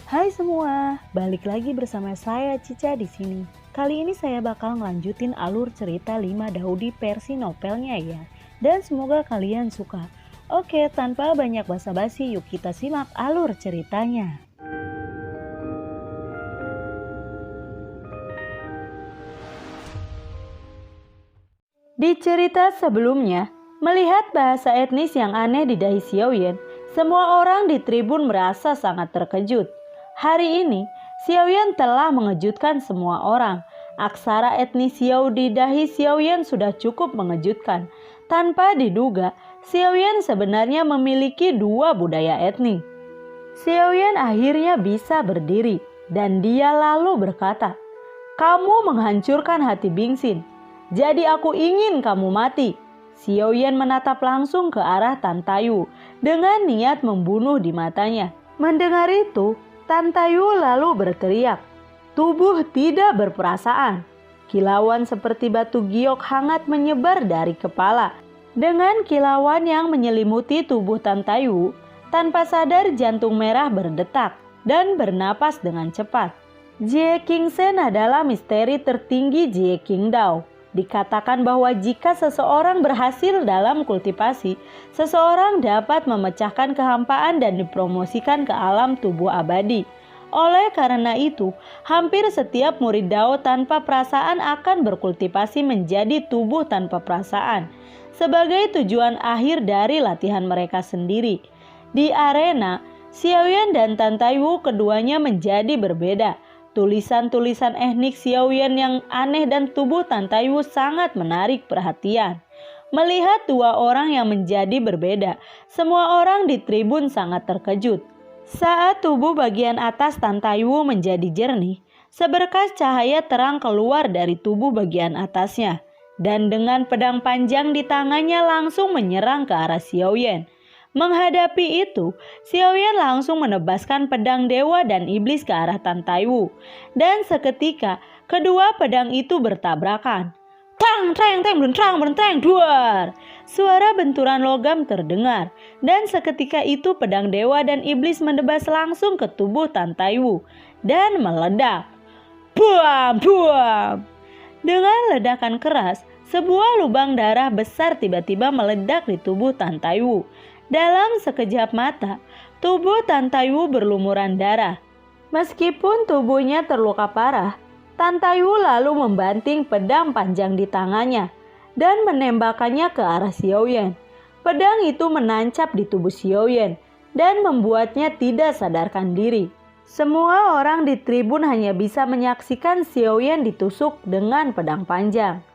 Hai semua, balik lagi bersama saya Cica di sini. Kali ini saya bakal ngelanjutin alur cerita 5 Daudi versi novelnya ya. Dan semoga kalian suka. Oke, tanpa banyak basa-basi yuk kita simak alur ceritanya. Di cerita sebelumnya, melihat bahasa etnis yang aneh di dahi Xiaoyan, semua orang di tribun merasa sangat terkejut. Hari ini, Xiaoyan telah mengejutkan semua orang. Aksara etnis Xiao di dahi Xiaoyan sudah cukup mengejutkan. Tanpa diduga, Xiaoyan sebenarnya memiliki dua budaya etnis. Xiaoyan akhirnya bisa berdiri dan dia lalu berkata, "Kamu menghancurkan hati Bingxin. Jadi aku ingin kamu mati." Xiaoyan menatap langsung ke arah Tan Tayu dengan niat membunuh di matanya. Mendengar itu, Tan Tayu lalu berteriak, "Tubuh tidak berperasaan." Kilauan seperti batu giok hangat menyebar dari kepala. Dengan kilauan yang menyelimuti tubuh Tan Tayu, tanpa sadar jantung merah berdetak dan bernapas dengan cepat. Jie Qingzhen adalah misteri tertinggi Jie Qingdao. Dikatakan bahwa jika seseorang berhasil dalam kultivasi, seseorang dapat memecahkan kehampaan dan dipromosikan ke alam tubuh abadi. Oleh karena itu, hampir setiap murid Dao tanpa perasaan akan berkultivasi menjadi tubuh tanpa perasaan, sebagai tujuan akhir dari latihan mereka sendiri. Di arena, Xiaoyan dan Tan Tayu keduanya menjadi berbeda. Tulisan-tulisan etnik Xiaoyan yang aneh dan tubuh Tan Tayu sangat menarik perhatian. Melihat dua orang yang menjadi berbeda, semua orang di tribun sangat terkejut. Saat tubuh bagian atas Tan Tayu menjadi jernih, seberkas cahaya terang keluar dari tubuh bagian atasnya. Dan dengan pedang panjang di tangannya langsung menyerang ke arah Xiaoyan. Menghadapi itu, Xiaoyan langsung menebaskan pedang dewa dan iblis ke arah Tan Tayu. Dan seketika, kedua pedang itu bertabrakan. Tang, treng, teng, berentang, berentang, duar. Suara benturan logam terdengar. Dan seketika itu pedang dewa dan iblis menebas langsung ke tubuh Tan Tayu. Dan meledak. Buam, buam. Dengan ledakan keras, sebuah lubang darah besar tiba-tiba meledak di tubuh Tan Tayu. Dalam sekejap mata, tubuh Tan Tayu berlumuran darah. Meskipun tubuhnya terluka parah, Tan Tayu lalu membanting pedang panjang di tangannya dan menembakkannya ke arah Xiaoyan. Pedang itu menancap di tubuh Xiaoyan dan membuatnya tidak sadarkan diri. Semua orang di tribun hanya bisa menyaksikan Xiaoyan ditusuk dengan pedang panjang.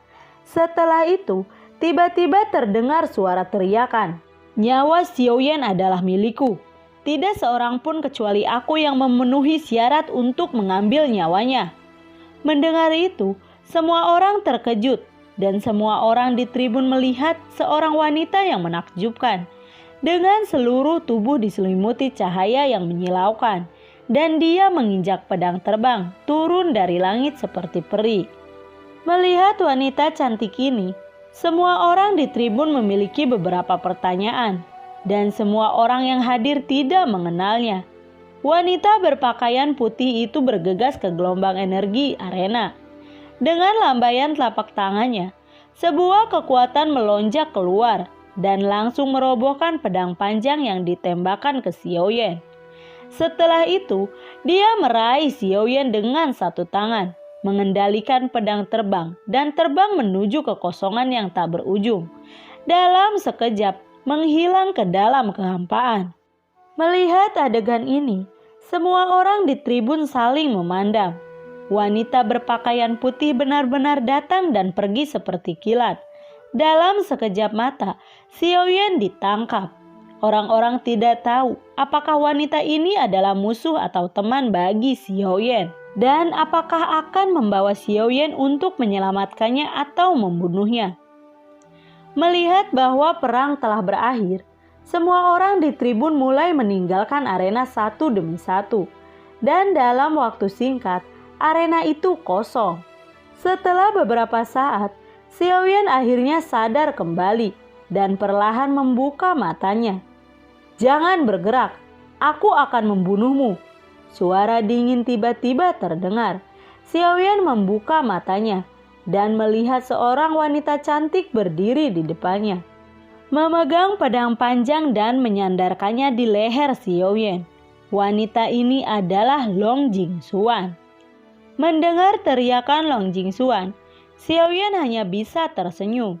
Setelah itu, tiba-tiba terdengar suara teriakan. "Nyawa Xiaoyan adalah milikku. Tidak seorang pun kecuali aku yang memenuhi syarat untuk mengambil nyawanya." Mendengar itu, semua orang terkejut dan semua orang di tribun melihat seorang wanita yang menakjubkan. Dengan seluruh tubuh diselimuti cahaya yang menyilaukan dan dia menginjak pedang terbang turun dari langit seperti peri. Melihat wanita cantik ini, semua orang di tribun memiliki beberapa pertanyaan, dan semua orang yang hadir tidak mengenalnya. Wanita berpakaian putih itu bergegas ke gelombang energi arena. Dengan lambaian telapak tangannya, sebuah kekuatan melonjak keluar dan langsung merobohkan pedang panjang yang ditembakkan ke Xiaoyan. Setelah itu, dia meraih Xiaoyan dengan satu tangan, mengendalikan pedang terbang dan terbang menuju kekosongan yang tak berujung. Dalam sekejap menghilang ke dalam kehampaan. Melihat adegan ini, semua orang di tribun saling memandang. Wanita berpakaian putih benar-benar datang dan pergi seperti kilat. Dalam sekejap mata, Xiaoyan ditangkap. Orang-orang tidak tahu apakah wanita ini adalah musuh atau teman bagi Xiaoyan. Dan apakah akan membawa Xiaoyan untuk menyelamatkannya atau membunuhnya. Melihat bahwa perang telah berakhir, semua orang di tribun mulai meninggalkan arena satu demi satu. Dan dalam waktu singkat, arena itu kosong. Setelah beberapa saat, Xiaoyan akhirnya sadar kembali dan perlahan membuka matanya. "Jangan bergerak, aku akan membunuhmu." Suara dingin tiba-tiba terdengar. Xiaoyan membuka matanya dan melihat seorang wanita cantik berdiri di depannya, memegang pedang panjang dan menyandarkannya di leher Xiaoyan. Wanita ini adalah Long Jingxuan. Mendengar teriakan Long Jingxuan, Xiaoyan hanya bisa tersenyum.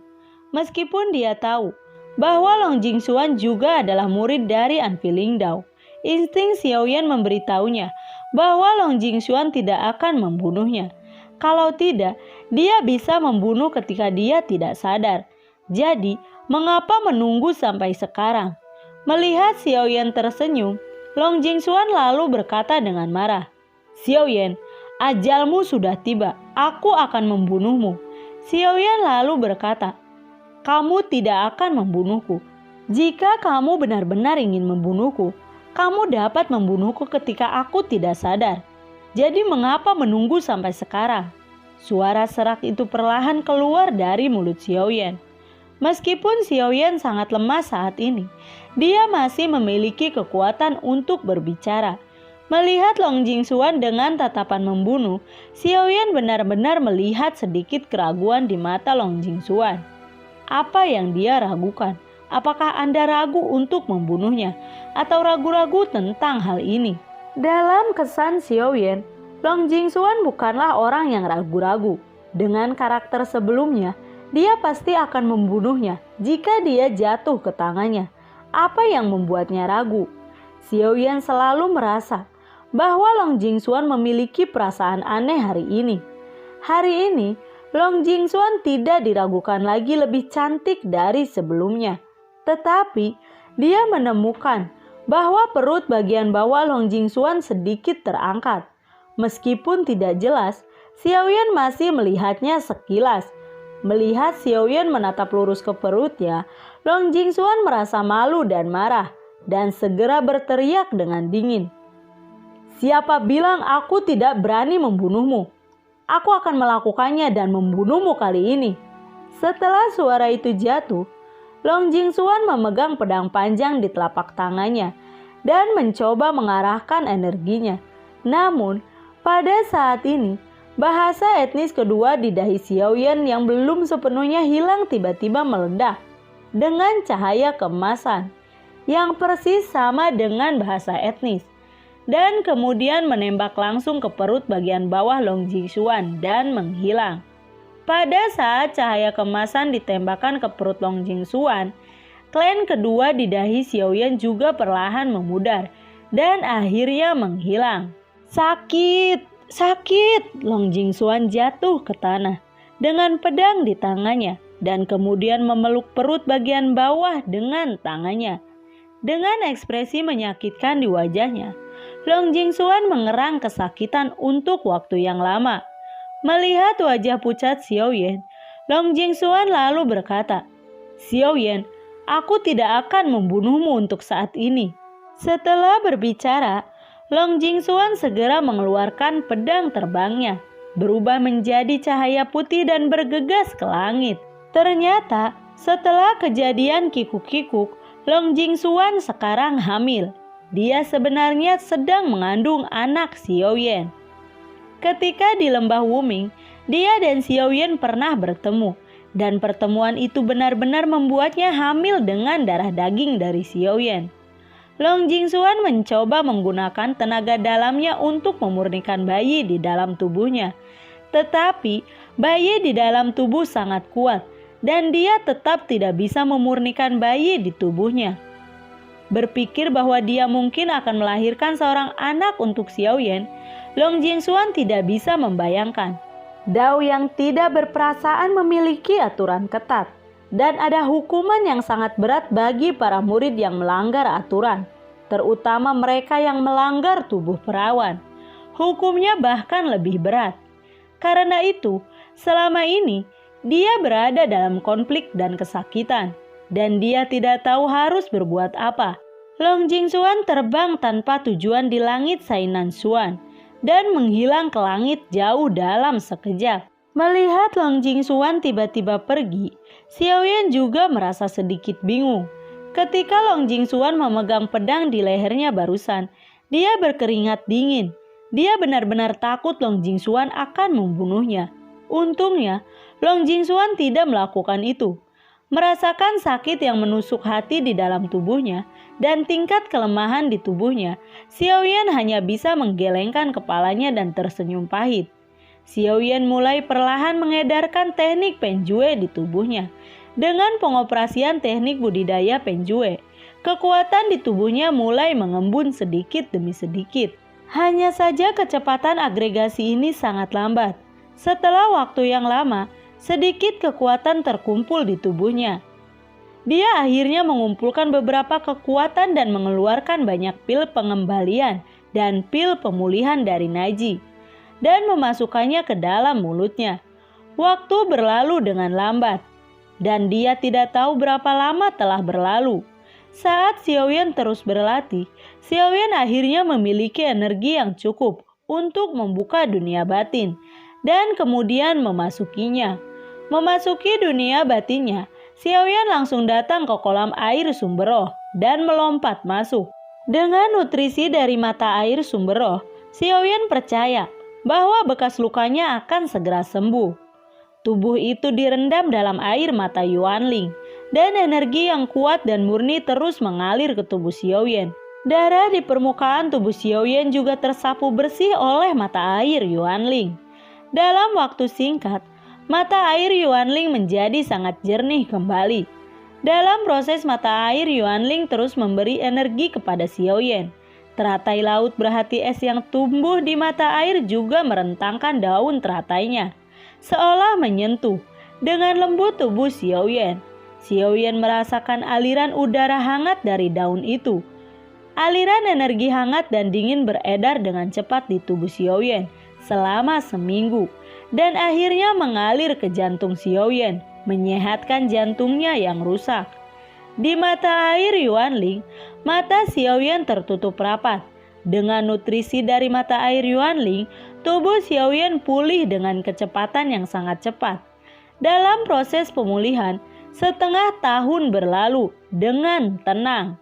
Meskipun dia tahu bahwa Long Jingxuan juga adalah murid dari An Pilingdao, insting Xiaoyan memberitahunya bahwa Long Jingxuan tidak akan membunuhnya. Kalau tidak, dia bisa membunuh ketika dia tidak sadar. Jadi, mengapa menunggu sampai sekarang? Melihat Xiaoyan tersenyum, Long Jingxuan lalu berkata dengan marah, "Xiaoyan, ajalmu sudah tiba. Aku akan membunuhmu." Xiaoyan lalu berkata, "Kamu tidak akan membunuhku. Jika kamu benar-benar ingin membunuhku, kamu dapat membunuhku ketika aku tidak sadar. Jadi mengapa menunggu sampai sekarang?" Suara serak itu perlahan keluar dari mulut Xiaoyan. Meskipun Xiaoyan sangat lemah saat ini, dia masih memiliki kekuatan untuk berbicara. Melihat Long Jingxuan dengan tatapan membunuh, Xiaoyan benar-benar melihat sedikit keraguan di mata Long Jingxuan. Apa yang dia ragukan? Apakah Anda ragu untuk membunuhnya? Atau ragu-ragu tentang hal ini? Dalam kesan Xiaoyan, Long Jingxuan bukanlah orang yang ragu-ragu. Dengan karakter sebelumnya, dia pasti akan membunuhnya jika dia jatuh ke tangannya. Apa yang membuatnya ragu? Xiaoyan selalu merasa bahwa Long Jingxuan memiliki perasaan aneh hari ini. Hari ini, Long Jingxuan tidak diragukan lagi lebih cantik dari sebelumnya. Tetapi, dia menemukan bahwa perut bagian bawah Long Jingxuan sedikit terangkat. Meskipun tidak jelas, Xiaoyan masih melihatnya sekilas. Melihat Xiaoyan menatap lurus ke perutnya, Long Jingxuan merasa malu dan marah, dan segera berteriak dengan dingin, "Siapa bilang aku tidak berani membunuhmu? Aku akan melakukannya dan membunuhmu kali ini." Setelah suara itu jatuh, Long Jingxuan memegang pedang panjang di telapak tangannya dan mencoba mengarahkan energinya. Namun, pada saat ini, bahasa etnis kedua di dahi Xiaoyan yang belum sepenuhnya hilang tiba-tiba meledak dengan cahaya keemasan yang persis sama dengan bahasa etnis, dan kemudian menembak langsung ke perut bagian bawah Long Jingxuan dan menghilang. Pada saat cahaya keemasan ditembakkan ke perut Long Jingxuan, klan kedua di dahi Xiaoyan juga perlahan memudar dan akhirnya menghilang. "Sakit! Sakit!" Long Jingxuan jatuh ke tanah dengan pedang di tangannya dan kemudian memeluk perut bagian bawah dengan tangannya. Dengan ekspresi menyakitkan di wajahnya, Long Jingxuan mengerang kesakitan untuk waktu yang lama. Melihat wajah pucat Xiaoyan, Long Jingxuan lalu berkata, "Xiaoyan, aku tidak akan membunuhmu untuk saat ini." Setelah berbicara, Long Jingxuan segera mengeluarkan pedang terbangnya, berubah menjadi cahaya putih dan bergegas ke langit. Ternyata setelah kejadian kikuk-kikuk, Long Jingxuan sekarang hamil. Dia sebenarnya sedang mengandung anak Xiaoyan. Ketika di lembah Wuming, dia dan Xiaoyan pernah bertemu, dan pertemuan itu benar-benar membuatnya hamil dengan darah daging dari Xiaoyan. Long Jingxuan mencoba menggunakan tenaga dalamnya untuk memurnikan bayi di dalam tubuhnya. Tetapi bayi di dalam tubuh sangat kuat dan dia tetap tidak bisa memurnikan bayi di tubuhnya. Berpikir bahwa dia mungkin akan melahirkan seorang anak untuk Xiaoyan, Long Jingxuan tidak bisa membayangkan. Dao yang tidak berperasaan memiliki aturan ketat. Dan ada hukuman yang sangat berat bagi para murid yang melanggar aturan, terutama mereka yang melanggar tubuh perawan. Hukumnya bahkan lebih berat. Karena itu, selama ini dia berada dalam konflik dan kesakitan, dan dia tidak tahu harus berbuat apa. Long Jingxuan terbang tanpa tujuan di langit Sainan Xuan dan menghilang ke langit jauh dalam sekejap. Melihat Long Jingxuan tiba-tiba pergi, Xiaoyan juga merasa sedikit bingung. Ketika Long Jingxuan memegang pedang di lehernya barusan, Dia berkeringat dingin. Dia benar-benar takut Long Jingxuan akan membunuhnya. Untungnya, Long Jingxuan tidak melakukan itu. Merasakan sakit yang menusuk hati di dalam tubuhnya dan tingkat kelemahan di tubuhnya, Xiaoyan hanya bisa menggelengkan kepalanya dan tersenyum pahit. Xiaoyan mulai perlahan mengedarkan teknik penjue di tubuhnya. Dengan pengoperasian teknik budidaya penjue, kekuatan di tubuhnya mulai mengembun sedikit demi sedikit. Hanya saja kecepatan agregasi ini sangat lambat. Setelah waktu yang lama, sedikit kekuatan terkumpul di tubuhnya. Dia akhirnya mengumpulkan beberapa kekuatan dan mengeluarkan banyak pil pengembalian dan pil pemulihan dari Naji, dan memasukkannya ke dalam mulutnya. Waktu berlalu dengan lambat, dan dia tidak tahu berapa lama telah berlalu. Saat Xiaoyan terus berlatih, Xiaoyan akhirnya memiliki energi yang cukup untuk membuka dunia batin dan kemudian memasukinya. Memasuki dunia batinnya, Xiaoyan langsung datang ke kolam air sumber roh dan melompat masuk. Dengan nutrisi dari mata air sumber roh, Xiaoyan percaya bahwa bekas lukanya akan segera sembuh. Tubuh itu direndam dalam air mata Yuanling, dan energi yang kuat dan murni terus mengalir ke tubuh Xiaoyan. Darah di permukaan tubuh Xiaoyan juga tersapu bersih oleh mata air Yuanling. Dalam waktu singkat, mata air Yuanling menjadi sangat jernih kembali. Dalam proses mata air Yuanling terus memberi energi kepada Xiaoyan. Teratai laut berhati es yang tumbuh di mata air juga merentangkan daun teratainya, seolah menyentuh dengan lembut tubuh Xiaoyan. Xiaoyan merasakan aliran udara hangat dari daun itu. Aliran energi hangat dan dingin beredar dengan cepat di tubuh Xiaoyan selama seminggu dan akhirnya mengalir ke jantung Xiaoyan, menyehatkan jantungnya yang rusak. Di mata air Yuanling, mata Xiaoyan tertutup rapat. Dengan nutrisi dari mata air Yuanling, tubuh Xiaoyan pulih dengan kecepatan yang sangat cepat. Dalam proses pemulihan, setengah tahun berlalu dengan tenang.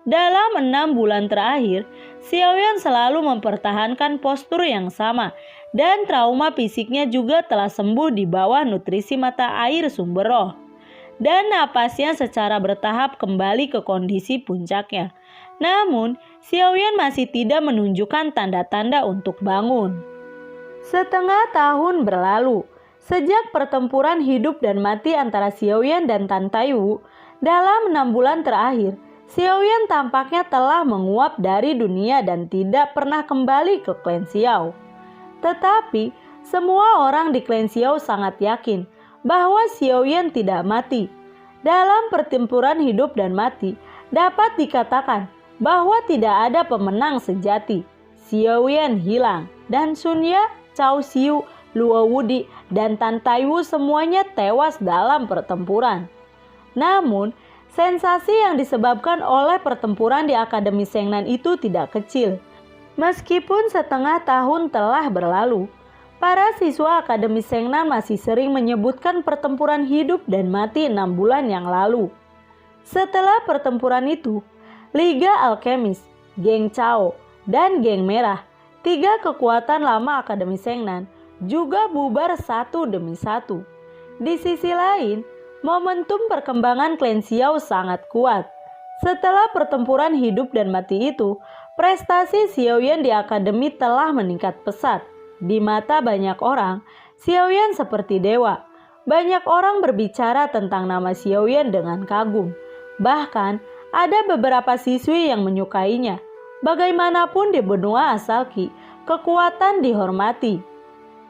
Dalam 6 bulan terakhir, Xiaoyan selalu mempertahankan postur yang sama dan trauma fisiknya juga telah sembuh di bawah nutrisi mata air sumber roh. Dan napasnya secara bertahap kembali ke kondisi puncaknya. Namun, Xiaoyan masih tidak menunjukkan tanda-tanda untuk bangun. Setengah tahun berlalu. Sejak pertempuran hidup dan mati antara Xiaoyan dan Tan Taiwu, dalam 6 bulan terakhir, Xiaoyan tampaknya telah menguap dari dunia dan tidak pernah kembali ke klan Xiao. Tetapi, semua orang di klan Xiao sangat yakin bahwa Xiaoyan tidak mati. Dalam pertempuran hidup dan mati, dapat dikatakan bahwa tidak ada pemenang sejati. Xiaoyan hilang, dan Sun Ya, Cao Xiu, Luo Wudi, dan Tan Taiwu semuanya tewas dalam pertempuran. Namun, sensasi yang disebabkan oleh pertempuran di Akademi Shengnan itu tidak kecil. Meskipun setengah tahun telah berlalu, para siswa Akademi Shengnan masih sering menyebutkan pertempuran hidup dan mati 6 bulan yang lalu. Setelah pertempuran itu, Liga Alkemis, Geng Chao, dan Geng Merah, 3 kekuatan lama Akademi Shengnan, juga bubar satu demi satu. Di sisi lain, momentum perkembangan klan Xiao sangat kuat. Setelah pertempuran hidup dan mati itu, prestasi Xiaoyan di akademi telah meningkat pesat. Di mata banyak orang, Xiaoyan seperti dewa. Banyak orang berbicara tentang nama Xiaoyan dengan kagum. Bahkan, ada beberapa siswi yang menyukainya. Bagaimanapun di benua asal Qi, kekuatan dihormati.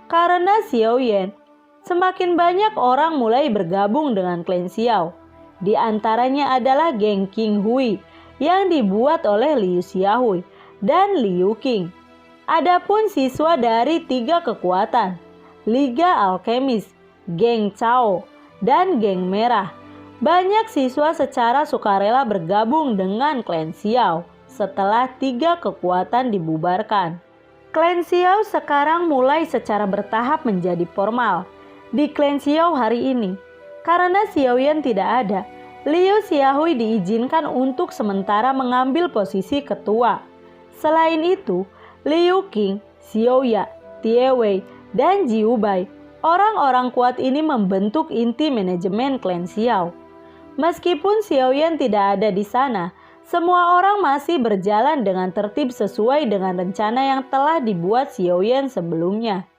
Karena Xiaoyan, semakin banyak orang mulai bergabung dengan klan Xiao. Di antaranya adalah geng Qing Hui yang dibuat oleh Liu Xiaohui dan Liu Qing. Adapun siswa dari 3 kekuatan, Liga Alkemis, Geng Chao, dan Geng Merah, banyak siswa secara sukarela bergabung dengan klan Xiao setelah 3 kekuatan dibubarkan. Klan Xiao sekarang mulai secara bertahap menjadi formal. Di klan Xiao hari ini, karena Xiaoyan tidak ada, Liu Xiaohui diizinkan untuk sementara mengambil posisi ketua. Selain itu, Liu Qing, Xiaoya, Tiewei, dan Jiu Bai, orang-orang kuat ini membentuk inti manajemen klan Xiao. Meskipun Xiaoyan tidak ada di sana, semua orang masih berjalan dengan tertib sesuai dengan rencana yang telah dibuat Xiaoyan sebelumnya.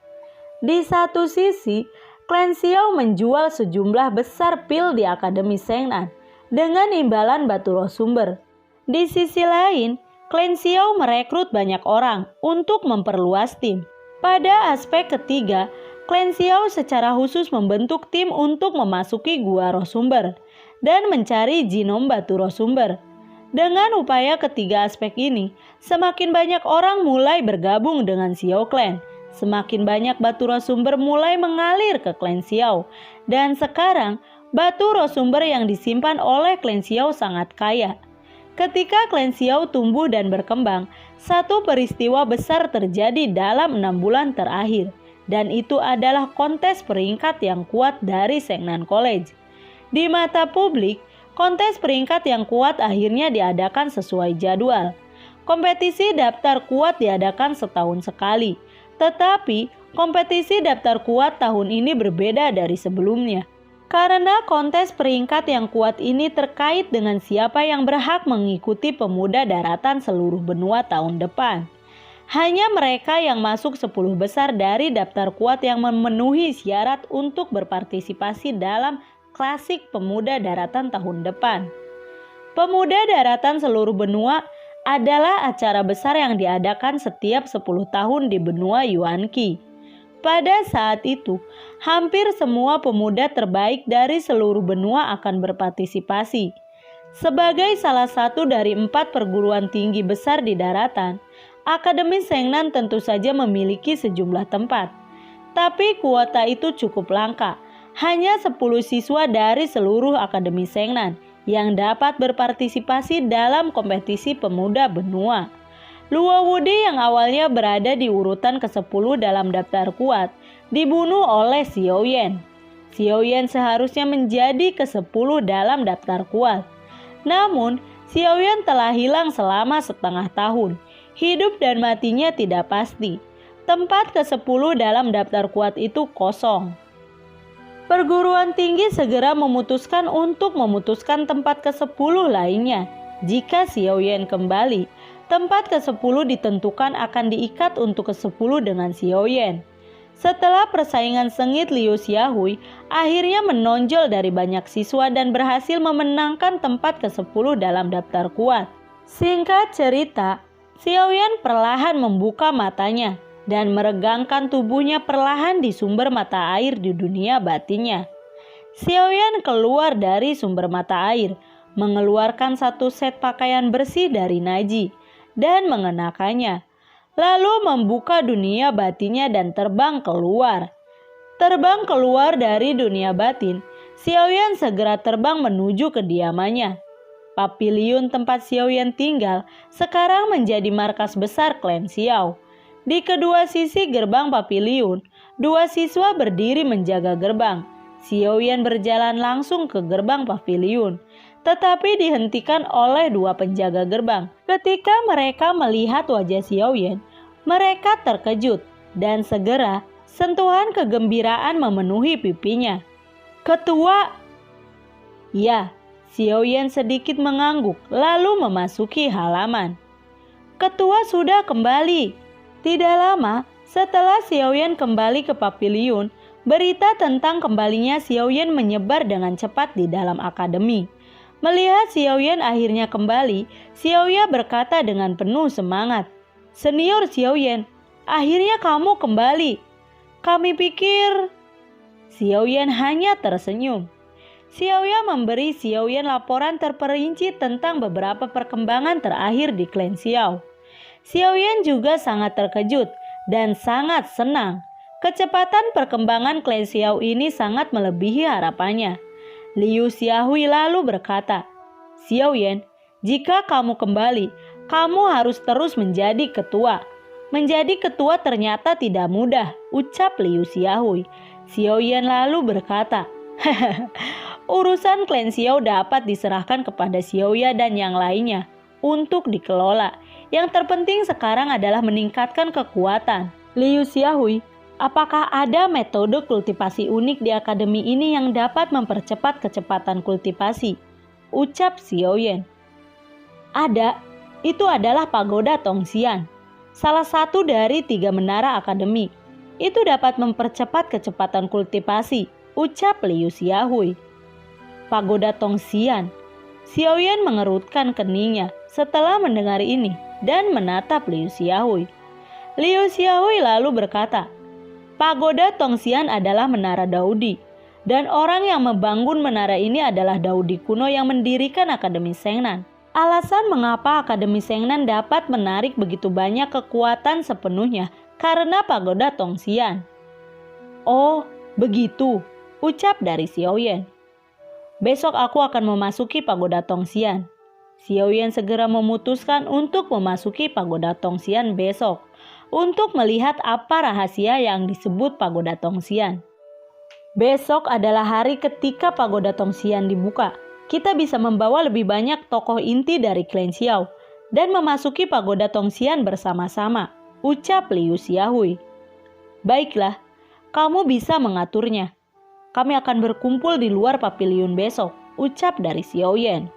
Di satu sisi, klan Xiao menjual sejumlah besar pil di Akademi Shengnan dengan imbalan batu roh sumber. Di sisi lain, klan Xiao merekrut banyak orang untuk memperluas tim. Pada aspek ketiga, klan Xiao secara khusus membentuk tim untuk memasuki gua roh sumber dan mencari ginom batu roh sumber. Dengan upaya ketiga aspek ini, semakin banyak orang mulai bergabung dengan Xiao Clan. Semakin banyak batu roh sumber mulai mengalir ke klan Xiao. Dan sekarang, batu roh sumber yang disimpan oleh klan Xiao sangat kaya. Ketika klan Xiao tumbuh dan berkembang, satu peristiwa besar terjadi dalam 6 bulan terakhir. Dan itu adalah kontes peringkat yang kuat dari Shengnan College. Di mata publik, kontes peringkat yang kuat akhirnya diadakan sesuai jadwal. Kompetisi daftar kuat diadakan setahun sekali. Tetapi, kompetisi daftar kuat tahun ini berbeda dari sebelumnya. Karena kontes peringkat yang kuat ini terkait dengan siapa yang berhak mengikuti pemuda daratan seluruh benua tahun depan. Hanya mereka yang masuk 10 besar dari daftar kuat yang memenuhi syarat untuk berpartisipasi dalam klasik pemuda daratan tahun depan. Pemuda daratan seluruh benua adalah acara besar yang diadakan setiap 10 tahun di benua Yuanqi. Pada saat itu, hampir semua pemuda terbaik dari seluruh benua akan berpartisipasi. Sebagai salah satu dari 4 perguruan tinggi besar di daratan, Akademi Shengnan tentu saja memiliki sejumlah tempat. Tapi kuota itu cukup langka. Hanya 10 siswa dari seluruh Akademi Shengnan yang dapat berpartisipasi dalam kompetisi pemuda benua. Luo Wudi yang awalnya berada di urutan ke-10 dalam daftar kuat dibunuh oleh Xiaoyan. Xiaoyan seharusnya menjadi ke-10 dalam daftar kuat. Namun, Xiaoyan telah hilang selama setengah tahun. Hidup dan matinya tidak pasti. Tempat ke-10 dalam daftar kuat itu kosong. Perguruan tinggi segera memutuskan untuk memutuskan tempat ke-10 lainnya. Jika Xiaoyan kembali, tempat ke-10 ditentukan akan diikat untuk ke-10 dengan Xiaoyan. Setelah persaingan sengit, Liu Xiaohui akhirnya menonjol dari banyak siswa dan berhasil memenangkan tempat ke-10 dalam daftar kuat. Singkat cerita, Xiaoyan perlahan membuka matanya dan meregangkan tubuhnya perlahan di sumber mata air di dunia batinnya. Xiaoyan keluar dari sumber mata air, mengeluarkan satu set pakaian bersih dari Naji, dan mengenakannya. Lalu membuka dunia batinnya dan terbang keluar. Terbang keluar dari dunia batin, Xiaoyan segera terbang menuju kediamannya. Paviliun tempat Xiaoyan tinggal sekarang menjadi markas besar klan Xiao. Di kedua sisi gerbang paviliun, 2 siswa berdiri menjaga gerbang. Xiaoyan berjalan langsung ke gerbang paviliun, tetapi dihentikan oleh 2 penjaga gerbang. Ketika mereka melihat wajah Xiaoyan, mereka terkejut dan segera sentuhan kegembiraan memenuhi pipinya. "Ketua!" Ya, Xiaoyan sedikit mengangguk lalu memasuki halaman. "Ketua sudah kembali." Tidak lama setelah Xiaoyan kembali ke paviliun, berita tentang kembalinya Xiaoyan menyebar dengan cepat di dalam akademi. Melihat Xiaoyan akhirnya kembali, Xiaoya berkata dengan penuh semangat, "Senior Xiaoyan, akhirnya kamu kembali. Kami pikir..." Xiaoyan hanya tersenyum. Xiaoya memberi Xiaoyan laporan terperinci tentang beberapa perkembangan terakhir di klan Xiao. Xiaoyan juga sangat terkejut dan sangat senang. Kecepatan perkembangan klan Xiao ini sangat melebihi harapannya. Liu Xiaohui lalu berkata, "Xiaoyan, jika kamu kembali, kamu harus terus menjadi ketua." "Menjadi ketua ternyata tidak mudah," ucap Liu Xiaohui. Xiaoyan lalu berkata, "Urusan klan Xiao dapat diserahkan kepada Xiaoya dan yang lainnya untuk dikelola. Yang terpenting sekarang adalah meningkatkan kekuatan. Liu Xiaohui, apakah ada metode kultivasi unik di akademi ini yang dapat mempercepat kecepatan kultivasi? Ucap Xiao Yan. Ada, itu adalah Pagoda Tongxian, salah satu dari 3 menara akademi. Itu dapat mempercepat kecepatan kultivasi, ucap Liu Xiaohui. Pagoda Tongxian. Xiao Yan mengerutkan keningnya setelah mendengar ini dan menatap Liu Xiaohui. Liu Xiaohui lalu berkata, Pagoda Tongxian adalah menara Daudi, dan orang yang membangun menara ini adalah Daudi kuno yang mendirikan Akademi Shengnan. Alasan mengapa Akademi Shengnan dapat menarik begitu banyak kekuatan sepenuhnya karena Pagoda Tongxian. Oh, begitu, ucap dari Xiao Yan. Besok aku akan memasuki Pagoda Tongxian. Xiao Yan segera memutuskan untuk memasuki Pagoda Tongxian besok untuk melihat apa rahasia yang disebut Pagoda Tongxian. Besok adalah hari ketika Pagoda Tongxian dibuka. Kita bisa membawa lebih banyak tokoh inti dari klan Xiao dan memasuki Pagoda Tongxian bersama-sama, ucap Liu Xiaohui. Baiklah, kamu bisa mengaturnya. Kami akan berkumpul di luar pavilion besok, ucap dari Xiao Yan.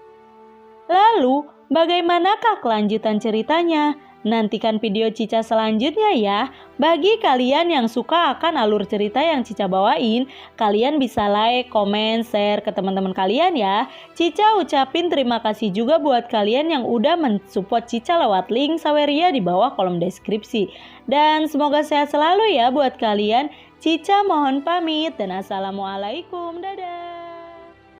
Lalu, bagaimanakah kelanjutan ceritanya? Nantikan video Cica selanjutnya ya. Bagi kalian yang suka akan alur cerita yang Cica bawain, kalian bisa like, komen, share ke teman-teman kalian ya. Cica ucapin terima kasih juga buat kalian yang udah mensupport Cica lewat link Saweria di bawah kolom deskripsi. Dan semoga sehat selalu ya buat kalian. Cica mohon pamit dan assalamualaikum. Dadah.